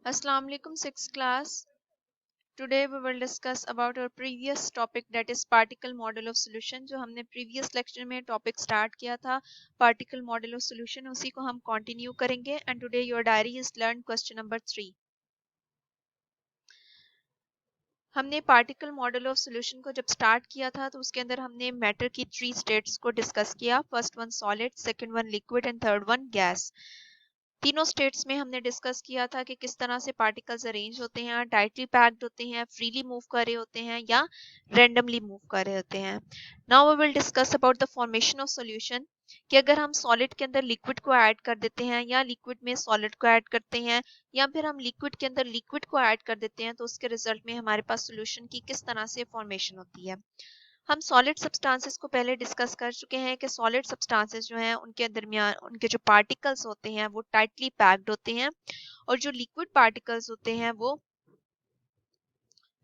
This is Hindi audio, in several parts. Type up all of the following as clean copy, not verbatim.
Assalamu alaikum, sixth class. Today we will discuss about our previous topic, that is particle model of solution. जो हमने previous lecture में topic start किया था particle model of solution, उसी को हम continue करेंगे. And today your diary is learned question number 3. हमने पार्टिकल मॉडल ऑफ सॉल्यूशन को जब स्टार्ट किया था तो उसके अंदर हमने मैटर की 3 स्टेट्स को डिस्कस किया. First one solid, second one liquid and third one gas. तीनों स्टेट्स में हमने डिस्कस किया था कि किस तरह से पार्टिकल्स अरेंज होते हैं, टाइटली पैक्ड होते हैं, फ्रीली मूव कर रहे होते हैं या रैंडमली मूव कर रहे होते हैं. Now we will discuss about the formation of solution, कि अगर हम सॉलिड के अंदर लिक्विड को ऐड कर देते हैं या लिक्विड में सॉलिड को ऐड करते हैं या फिर हम लिक्विड के अंदर लिक्विड को ऐड कर देते हैं तो उसके रिजल्ट में हमारे पास सॉल्यूशन की किस तरह से फॉर्मेशन होती है. हम सॉलिड सब्सटेंसेस को पहले डिस्कस कर चुके हैं कि सॉलिड सब्सटेंसेस जो हैं उनके दरमियान उनके जो पार्टिकल्स होते हैं वो टाइटली पैक्ड होते हैं और जो लिक्विड पार्टिकल्स होते हैं वो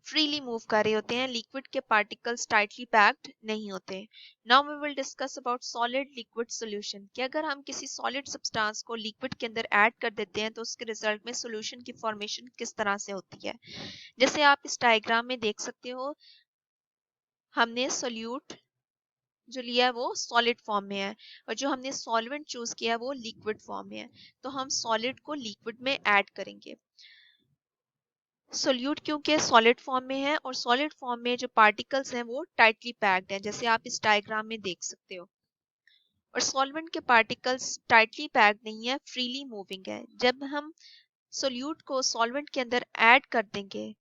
फ्रीली मूव कर रहे होते हैं. लिक्विड के पार्टिकल्स टाइटली पैक्ड नहीं होते. Now we will discuss about solid liquid solution, कि अगर हम किसी सॉलिड सब्सटेंस को लिक्विड के अंदर ऐड कर देते हैं तो उसके रिजल्ट में सॉल्यूशन की फॉर्मेशन किस तरह से होती है. जैसे आप इस डायग्राम में देख सकते हो, हमने सोल्यूट जो लिया है वो सॉलिड फॉर्म में है और जो हमने सॉल्वेंट चूज किया है वो लिक्विड फॉर्म में है. तो हम सॉलिड को लिक्विड में ऐड करेंगे. सोल्यूट क्योंकि सॉलिड फॉर्म में है और सॉलिड फॉर्म में जो पार्टिकल्स हैं वो टाइटली पैक्ड हैं, जैसे आप इस डायग्राम में देख सकते हो. और सॉल्वेंट के पार्टिकल्स टाइटली पैक्ड नहीं है, फ्रीली मूविंग है. जब हम सोल्यूट को सॉल्वेंट के अंदर ऐड कर देंगे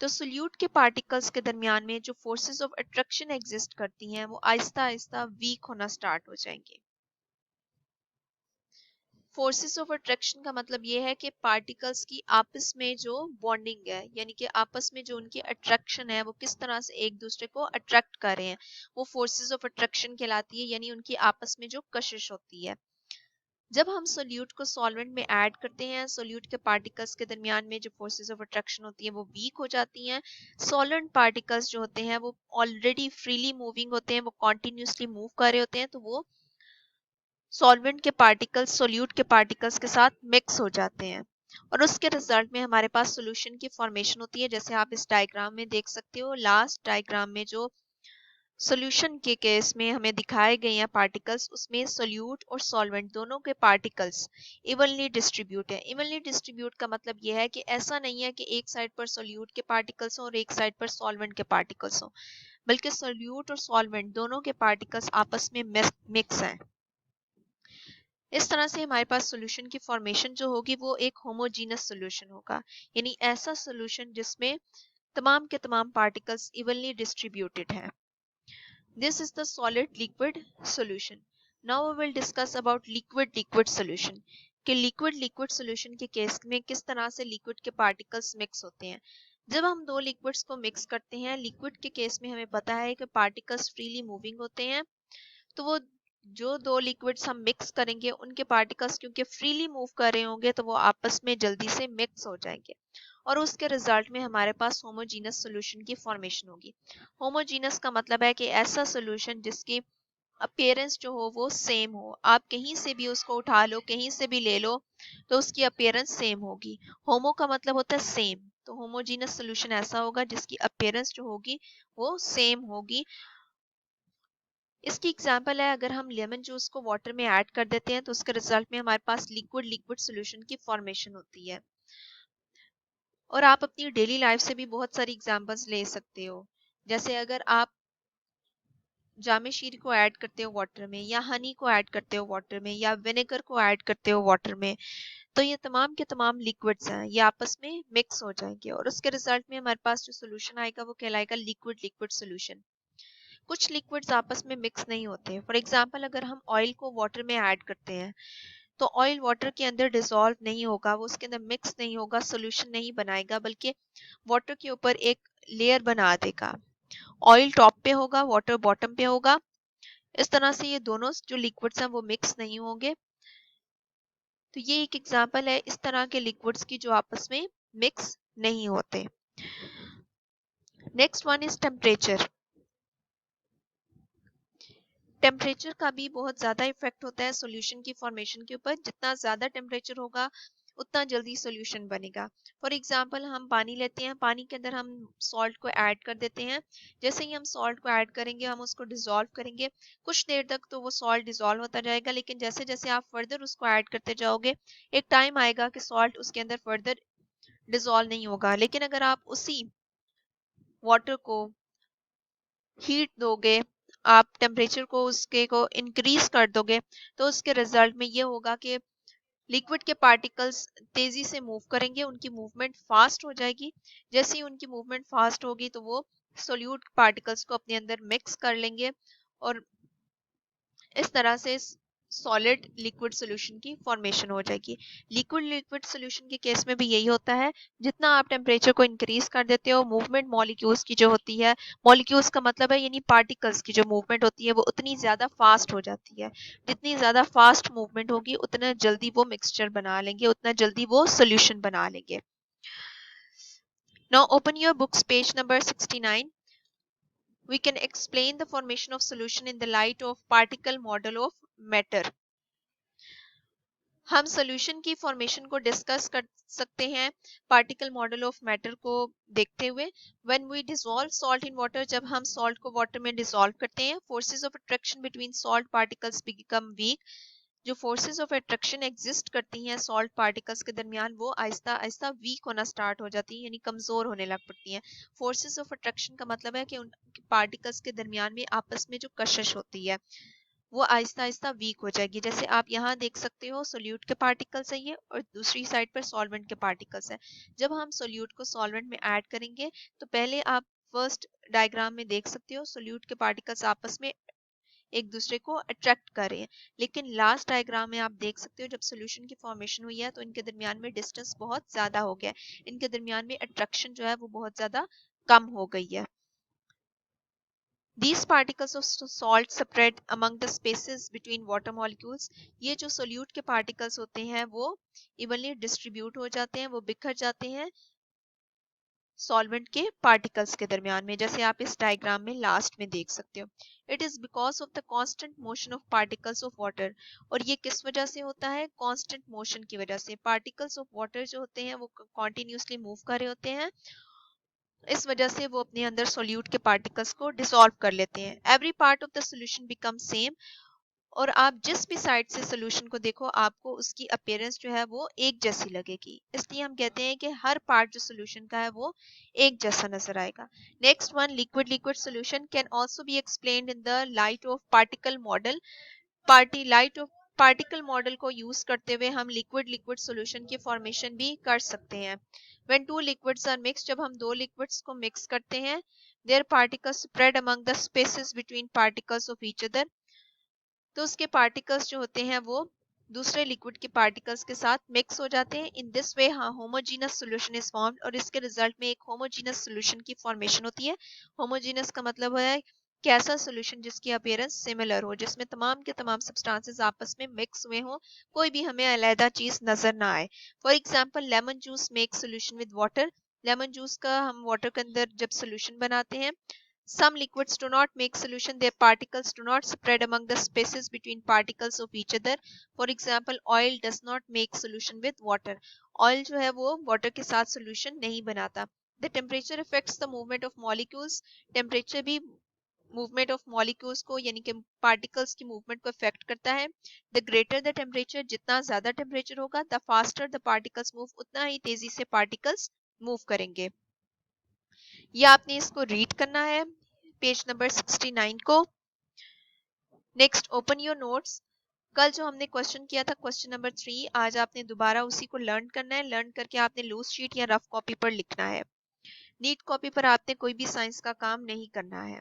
तो सोल्यूट के पार्टिकल्स के दरमियान में जो फोर्सेस ऑफ अट्रैक्शन एग्जिस्ट करती हैं वो आहिस्ता आहिस्ता वीक होना स्टार्ट हो जाएंगे. फोर्सेस ऑफ अट्रैक्शन का मतलब ये है कि पार्टिकल्स की आपस में जो बॉन्डिंग है, यानी कि आपस में जो उनकी अट्रैक्शन है वो किस तरह से एक दूसरे को अट्रैक्ट कर रहे हैं, वो फोर्सेस ऑफ अट्रैक्शन कहलाती है, यानी उनकी आपस में जो कशिश होती है. जब हम सोल्यूट को सॉल्वेंट में ऐड करते हैं, सोल्यूट के पार्टिकल्स के दरमियान में जो फोर्सेस ऑफ अट्रैक्शन होती है वो वीक हो जाती हैं. सॉल्वेंट पार्टिकल्स जो होते हैं वो ऑलरेडी फ्रीली मूविंग होते हैं, वो कॉन्टिन्यूसली मूव कर रहे होते हैं, तो वो सॉल्वेंट के पार्टिकल्स सोल्यूट के पार्टिकल्स के साथ मिक्स हो जाते हैं और उसके रिजल्ट में हमारे पास सॉल्यूशन की फॉर्मेशन होती है. जैसे आप इस डायग्राम में देख सकते हो, लास्ट डायग्राम में जो सॉल्यूशन के केस में हमें दिखाए गए हैं पार्टिकल्स, उसमें सोल्यूट और सॉल्वेंट दोनों के पार्टिकल्स इवनली डिस्ट्रीब्यूट है. इवनली डिस्ट्रीब्यूट का मतलब यह है कि ऐसा नहीं है कि एक साइड पर सोल्यूट के पार्टिकल्स हो और एक साइड पर सॉल्वेंट के पार्टिकल्स हो, बल्कि सोल्यूट और सॉल्वेंट दोनों के पार्टिकल्स आपस में मिक्स हैं. इस तरह से हमारे पास सॉल्यूशन की फॉर्मेशन जो होगी वो एक होमोजीनस सॉल्यूशन होगा, यानी ऐसा सॉल्यूशन जिसमें तमाम के तमाम पार्टिकल्स इवनली डिस्ट्रीब्यूटेड हैं. This is the solid liquid solution. Now we will discuss about liquid liquid solution, कि लिक्विड लिक्विड सॉल्यूशन के केस में किस तरह से लिक्विड के पार्टिकल्स मिक्स होते हैं. जब हम दो लिक्विड्स को मिक्स करते हैं, लिक्विड के केस में हमें पता है कि पार्टिकल्स फ्रीली मूविंग होते हैं, तो वो जो दो लिक्विड्स हम मिक्स करेंगे उनके पार्टिकल्स क्योंकि फ्रीली मूव कर रहे होंगे तो वो आपस में जल्दी से मिक्स हो जाएंगे और उसके रिजल्ट में हमारे पास होमोजीनस सॉल्यूशन की फॉर्मेशन होगी. होमोजीनस का मतलब है कि ऐसा सॉल्यूशन जिसकी अपीयरेंस जो हो वो सेम हो. आप कहीं से भी उसको उठा लो, कहीं से भी ले लो, तो उसकी अपीयरेंस सेम होगी. होमो का मतलब होता है सेम, तो होमोजीनस सॉल्यूशन ऐसा होगा जिसकी अपीयरेंस जो होगी वो सेम होगी. इसकी एग्जांपल है, अगर हम लेमन जूस को वाटर में ऐड कर देते हैं तो उसके रिजल्ट में हमारे पास लिक्विड लिक्विड सॉल्यूशन की फॉर्मेशन होती है. और आप अपनी डेली लाइफ से भी बहुत सारी एग्जांपल्स ले सकते हो. जैसे अगर आप जामे शीर को ऐड करते हो वाटर में, या हनी को ऐड करते हो वाटर में, या विनेगर को ऐड करते हो वाटर में, तो ये तमाम के तमाम लिक्विड्स हैं, ये आपस में मिक्स हो जाएंगे और उसके रिजल्ट में हमारे पास जो सोल्यूशन आएगा वो कहलाएगा लिक्विड लिक्विड सोल्यूशन. कुछ लिक्विड्स आपस में मिक्स नहीं होते. फॉर एग्जांपल, अगर हम ऑयल को वाटर में ऐड करते हैं तो ऑयल वाटर के अंदर डिसॉल्व नहीं होगा, वो उसके अंदर मिक्स नहीं होगा, सोल्यूशन नहीं बनाएगा, बल्कि वाटर के ऊपर एक लेयर बना देगा. ऑयल टॉप पे होगा, वाटर बॉटम पे होगा. इस तरह से ये दोनों जो लिक्विड्स हैं वो मिक्स नहीं होंगे. तो ये एक एग्जांपल है इस तरह के लिक्विड्स की जो आपस में मिक्स नहीं होते. Next one is temperature. Temperature का भी बहुत ज़्यादा इफेक्ट होता है सॉल्यूशन की फॉर्मेशन के ऊपर. जितना ज़्यादा टेम्परेचर होगा उतना जल्दी सोल्यूशन बनेगा। फॉर एग्जाम्पल हम पानी लेते हैं, पानी के अंदर हम सॉल्ट को ऐड कर देते हैं। जैसे ही हम सॉल्ट को ऐड करेंगे, हम उसको डिसॉल्व करेंगे, कुछ देर तक तो वो सॉल्ट डिसॉल्व होता जाएगा, लेकिन जैसे जैसे आप फर्दर उसको ऐड करते जाओगे, एक टाइम आएगा कि सॉल्ट उसके अंदर फर्दर डिसॉल्व नहीं होगा। लेकिन अगर आप उसी वाटर को हीट दोगे, आप टेम्परेचर को उसके को इंक्रीज कर दोगे, तो उसके रिजल्ट में ये होगा कि लिक्विड के पार्टिकल्स तेजी से मूव करेंगे, उनकी मूवमेंट फास्ट हो जाएगी। जैसे ही उनकी मूवमेंट फास्ट होगी तो वो सोल्यूट पार्टिकल्स को अपने अंदर मिक्स कर लेंगे और इस तरह से सॉलिड लिक्विड सोल्यूशन की फॉर्मेशन हो जाएगी। लिक्विड लिक्विड सोल्यूशन के केस में भी यही होता है, जितना आप टेम्परेचर को इंक्रीज कर देते हो, मूवमेंट मॉलिक्यूल्स की जो होती है, मॉलिक्यूल्स का मतलब है यानी पार्टिकल्स की जो मूवमेंट होती है वो उतनी ज्यादा फास्ट हो जाती है। जितनी ज्यादा फास्ट मूवमेंट होगी उतना जल्दी वो मिक्सचर बना लेंगे, उतना जल्दी वो सोल्यूशन बना लेंगे। Now open your books page number 69. We can explain the formation of solution in the light of particle model of matter. हम सॉल्यूशन की फॉर्मेशन को डिस्कस कर सकते हैं पार्टिकल मॉडल ऑफ मैटर को देखते हुए। When we dissolve salt in water, जब हम सॉल्ट को वाटर में डिसॉल्व करते हैं, forces of attraction between salt particles become weak. जो फोर्सेस ऑफ अट्रैक्शन एग्जिस्ट करती हैं सॉल्ट पार्टिकल्स के दरमियान, वो आहिस्ता आहिस्ता वीक होना स्टार्ट हो जाती है, यानी कमजोर होने लग पड़ती हैं। फोर्सेस ऑफ अट्रैक्शन का मतलब है कि उन पार्टिकल्स के दरमियान में आपस में जो कशिश होती है वो आहिस्ता आहिस्ता वीक हो जाएगी। जैसे आप यहाँ देख सकते हो, सोल्यूट के पार्टिकल्स है ये और दूसरी साइड पर सॉल्वेंट के पार्टिकल्स है। जब हम सोल्यूट को सॉल्वेंट में ऐड करेंगे तो पहले आप फर्स्ट डायग्राम में देख सकते हो सोल्यूट के पार्टिकल्स आपस में एक दूसरे को अट्रैक्ट कर रहे हैं, लेकिन लास्ट डायग्राम में आप देख सकते हो जब सोल्यूशन की फॉर्मेशन हुई है तो इनके दरमियान में डिस्टेंस बहुत ज्यादा हो गया है, इनके दरमियान में अट्रैक्शन जो है वो बहुत ज्यादा कम हो गई है। These particles of salt spread among the spaces between water molecules. ये जो सोल्यूट के पार्टिकल्स होते हैं वो इवनली डिस्ट्रीब्यूट हो जाते हैं, वो बिखर जाते हैं सॉल्वेंट के पार्टिकल्स के दरमियान में, जैसे आप इस डायग्राम में लास्ट में देख सकते हो। It is because of the constant motion of particles of water. और ये किस वजह से होता है? कांस्टेंट मोशन की वजह से। पार्टिकल्स ऑफ वाटर जो होते हैं वो कॉन्टिन्यूसली मूव कर रहे होते हैं, इस वजह से वो अपने अंदर सोल्यूट के पार्टिकल्स को डिसॉल्व कर लेते हैं। Every part of the solution become same. और आप जिस भी साइड से सोल्यूशन को देखो आपको उसकी अपीयरेंस जो है वो एक जैसी लगेगी, इसलिए हम कहते हैं कि हर पार्ट जो सोल्यूशन का है वो एक जैसा नजर आएगा। Next one, liquid liquid solution can also be explained in the light of particle model. Light of particle model को यूज करते हुए हम लिक्विड लिक्विड सॉल्यूशन की फॉर्मेशन भी कर सकते हैं। When two liquids are mix, जब हम दो लिक्विड्स को मिक्स करते हैं, their particles spread among the spaces between particles of each other. तो उसके पार्टिकल्स जो होते हैं वो दूसरे लिक्विड के पार्टिकल्स के साथ मिक्स हो जाते हैं। In this way homogeneous solution is formed, और इसके रिजल्ट में एक होमोजीनस सॉल्यूशन की फॉर्मेशन होती है। होमोजीनस का मतलब है कि ऐसा सॉल्यूशन जिसकी अपीयरेंस सिमिलर हो, जिसमें तमाम के तमाम सब्सटेंसेस आपस में मिक्स हुए हों, कोई भी हमें अलग चीज नजर ना आए। For example lemon juice make solution with water. Lemon juice का हम वाटर के अंदर जब सॉल्यूशन बनाते हैं, some liquids do not make solution, their particles do not spread among the spaces between particles of each other. For example, oil does not make solution with water. Oil जो है वो water के साथ solution नहीं बनाता. The temperature affects the movement of molecules. Temperature भी movement of molecules को यानी कि particles की movement को affect करता है. The greater the temperature, जितना ज़्यादा temperature होगा, the faster the particles move, उतना ही तेजी से particles move करेंगे. या आपने इसको रीड करना है पेज नंबर 69 को। Next, open your notes. कल जो हमने क्वेश्चन किया था क्वेश्चन नंबर 3, आज आपने दोबारा उसी को लर्न करना है। लर्न करके आपने लूज शीट या रफ कॉपी पर लिखना है। नीट कॉपी पर आपने कोई भी साइंस का काम नहीं करना है।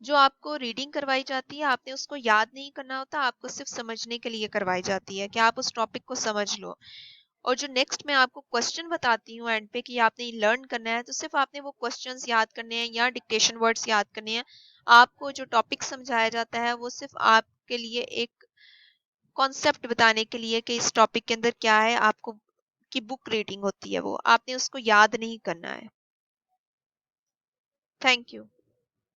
जो आपको रीडिंग करवाई जाती है आपने उसको याद नहीं करना होता, आपको सिर्फ समझने के लिए करवाई जाती है कि आप उस टॉपिक को समझ लो। और जो नेक्स्ट मैं आपको क्वेश्चन बताती हूँ एंड पे कि आपने लर्न करना है, तो सिर्फ आपने वो क्वेश्चंस याद करने हैं या डिक्टेशन वर्ड्स याद करने हैं। आपको जो टॉपिक समझाया जाता है वो सिर्फ आपके लिए एक कॉन्सेप्ट बताने के लिए कि इस टॉपिक के अंदर क्या है, आपको की बुक रीडिंग होती है वो आपने उसको याद नहीं करना है। Thank you.